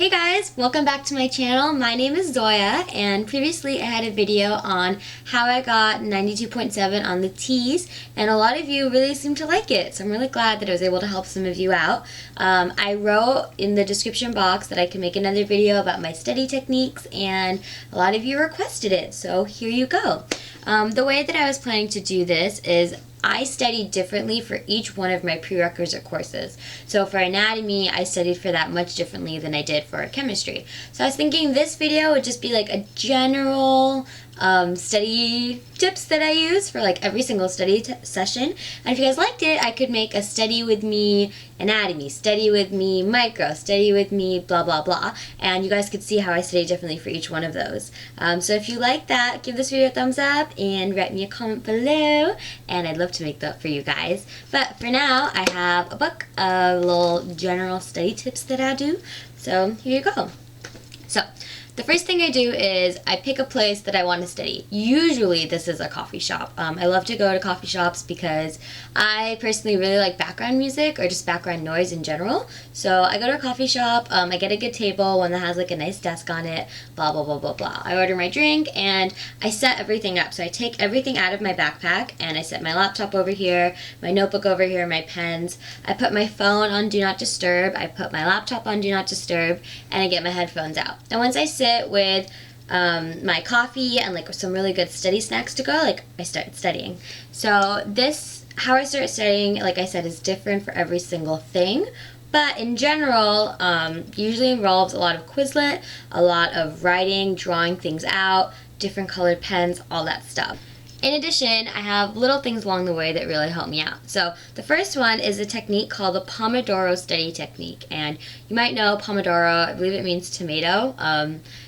Hey guys, welcome back to my channel. My name is Zoya, and previously I had a video on how I got 92.7 on the T's, and a lot of you really seem to like it, so I'm really glad that I was able to help some of you out. I wrote in the description box that I could make another video about my study techniques, and a lot of you requested it, so here you go. The way that I was planning to do this is I studied differently for each one of my prerequisite courses. So for anatomy, I studied for that much differently than I did for chemistry. So I was thinking this video would just be like a general study tips that I use for like every single study session. And if you guys liked it, I could make a study with me anatomy, study with me micro, study with me blah blah blah, and you guys could see how I study differently for each one of those. So if you like that, give this video a thumbs up and write me a comment below, and I'd love to make that for you guys. But for now, I have a book of little general study tips that I do, so here you go. So the first thing I do is I pick a place that I want to study. Usually this is a coffee shop. I love to go to coffee shops because I personally really like background music or just background noise in general. So I go to a coffee shop, I get a good table, one that has like a nice desk on it, blah blah blah blah blah. I order my drink and I set everything up. So I take everything out of my backpack and I set my laptop over here, my notebook over here, my pens. I put my phone on Do Not Disturb, I put my laptop on Do Not Disturb, and I get my headphones out. And once I sit with my coffee and like some really good study snacks to go, like I start studying. So how I start studying, like I said, is different for every single thing, but in general usually involves a lot of Quizlet, a lot of writing, drawing things out, different colored pens, all that stuff. In addition, I have little things along the way that really help me out. So the first one is a technique called the Pomodoro study technique. And you might know Pomodoro, I believe it means tomato.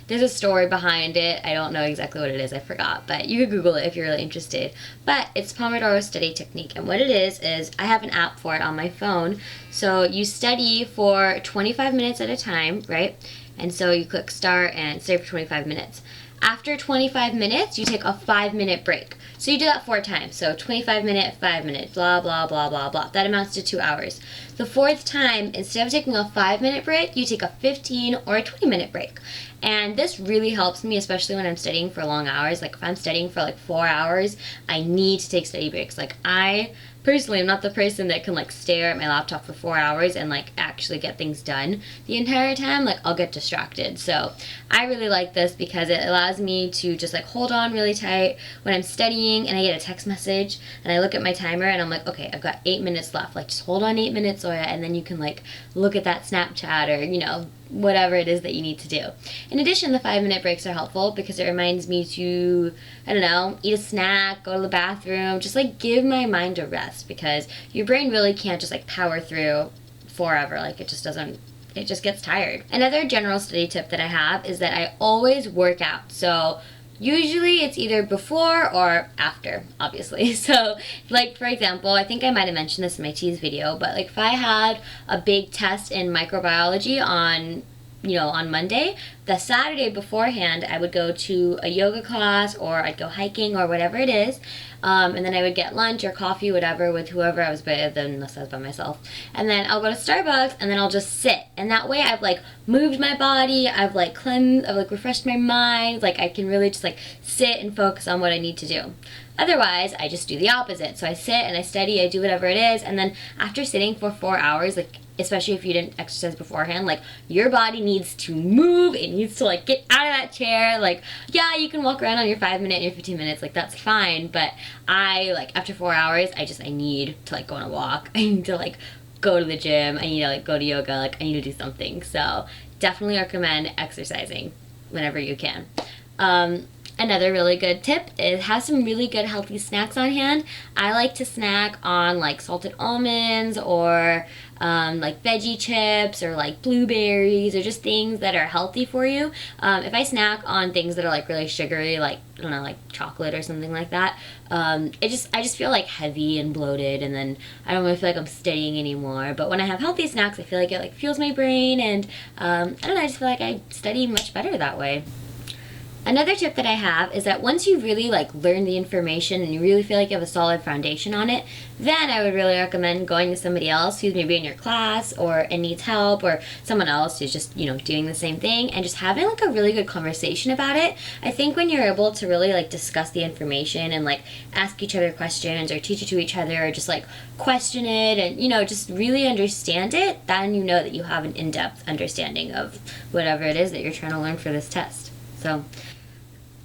There's a story behind it. I don't know exactly what it is, I forgot, but you could Google it if you're really interested. But it's Pomodoro study technique, and what it is I have an app for it on my phone. So you study for 25 minutes at a time, right? And so you click start and study for 25 minutes. After 25 minutes, you take a 5-minute break. So you do that 4 times. So 25 minute, 5 minute, blah, blah, blah, blah, blah. That amounts to 2 hours. The 4th time, instead of taking a 5-minute break, you take a 15 or a 20-minute break. And this really helps me, especially when I'm studying for long hours. Like if I'm studying for like 4 hours, I need to take study breaks. Like I personally am not the person that can like stare at my laptop for 4 hours and like actually get things done the entire time. Like I'll get distracted. So I really like this because it allows me to just like hold on really tight when I'm studying and I get a text message and I look at my timer and I'm like, okay, I've got 8 minutes left. Like just hold on 8 minutes, Zoya, and then you can like look at that Snapchat or, you know, whatever it is that you need to do. In addition, the 5-minute breaks are helpful because it reminds me to, I don't know, eat a snack, go to the bathroom, just like give my mind a rest, because your brain really can't just like power through forever. Like it just gets tired. Another general study tip that I have is that I always work out. So usually it's either before or after, obviously. So like for example, I think I might have mentioned this in my T's video, but like if I had a big test in microbiology on Monday, the Saturday beforehand I would go to a yoga class or I'd go hiking or whatever it is, and then I would get lunch or coffee, whatever, with whoever I was with, unless I was by myself, and then I'll go to Starbucks and then I'll just sit, and that way I've like moved my body, I've like cleansed, I've like refreshed my mind, like I can really just like sit and focus on what I need to do. Otherwise, I just do the opposite. So I sit and I study, I do whatever it is, and then after sitting for 4 hours, like especially if you didn't exercise beforehand, like your body needs to move, it needs to like get out of that chair. Like yeah, you can walk around on your 5-minute and your 15 minutes, like that's fine, but I like after 4 hours I need to like go on a walk, I need to like go to the gym, I need to like go to yoga, like I need to do something. So definitely recommend exercising whenever you can. Another really good tip is have some really good healthy snacks on hand. I like to snack on like salted almonds or like veggie chips or like blueberries or just things that are healthy for you. If I snack on things that are like really sugary, like I don't know, like chocolate or something like that, I just feel like heavy and bloated, and then I don't really feel like I'm studying anymore. But when I have healthy snacks, I feel like it like fuels my brain, and I don't know, I just feel like I study much better that way. Another tip that I have is that once you really like learn the information and you really feel like you have a solid foundation on it, then I would really recommend going to somebody else who's maybe in your class or and needs help, or someone else who's just, doing the same thing, and just having like a really good conversation about it. I think when you're able to really like discuss the information and like ask each other questions or teach it to each other or just like question it and just really understand it, then you know that you have an in-depth understanding of whatever it is that you're trying to learn for this test. So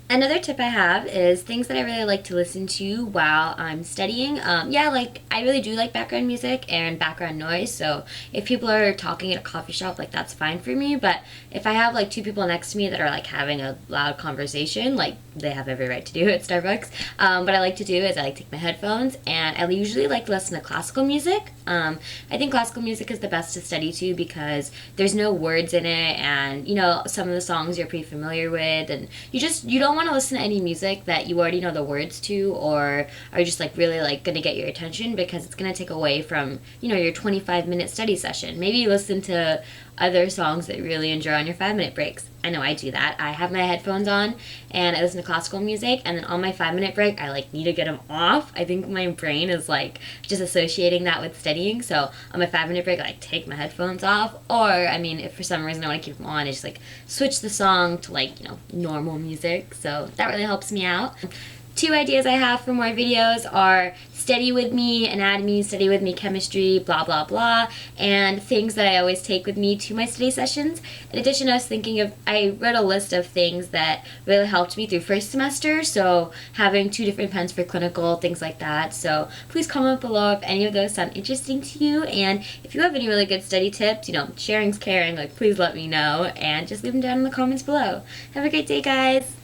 another tip I have is things that I really like to listen to while I'm studying. I really do like background music and background noise, so if people are talking at a coffee shop, like that's fine for me, but if I have like two people next to me that are like having a loud conversation, like they have every right to do at Starbucks, what I like to do is I like to take my headphones and I usually like to listen to classical music. I think classical music is the best to study to because there's no words in it, and some of the songs you're pretty familiar with, and you don't want to listen to any music that you already know the words to or are just like really like going to get your attention, because it's going to take away from your 25-minute study session. Maybe you listen to other songs that you really enjoy on your 5-minute breaks. I know I do that. I have my headphones on and I listen to classical music, and then on my 5-minute break I like need to get them off. I think my brain is like just associating that with studying, so on my 5-minute break I like take my headphones off, or if for some reason I want to keep them on, I just like switch the song to like normal music, so that really helps me out. Two ideas I have for more videos are study with me anatomy, study with me chemistry, blah blah blah, and things that I always take with me to my study sessions. In addition, I wrote a list of things that really helped me through first semester, so having 2 different pens for clinical, things like that. So please comment below if any of those sound interesting to you, and if you have any really good study tips, sharing's caring, like please let me know, and just leave them down in the comments below. Have a great day, guys!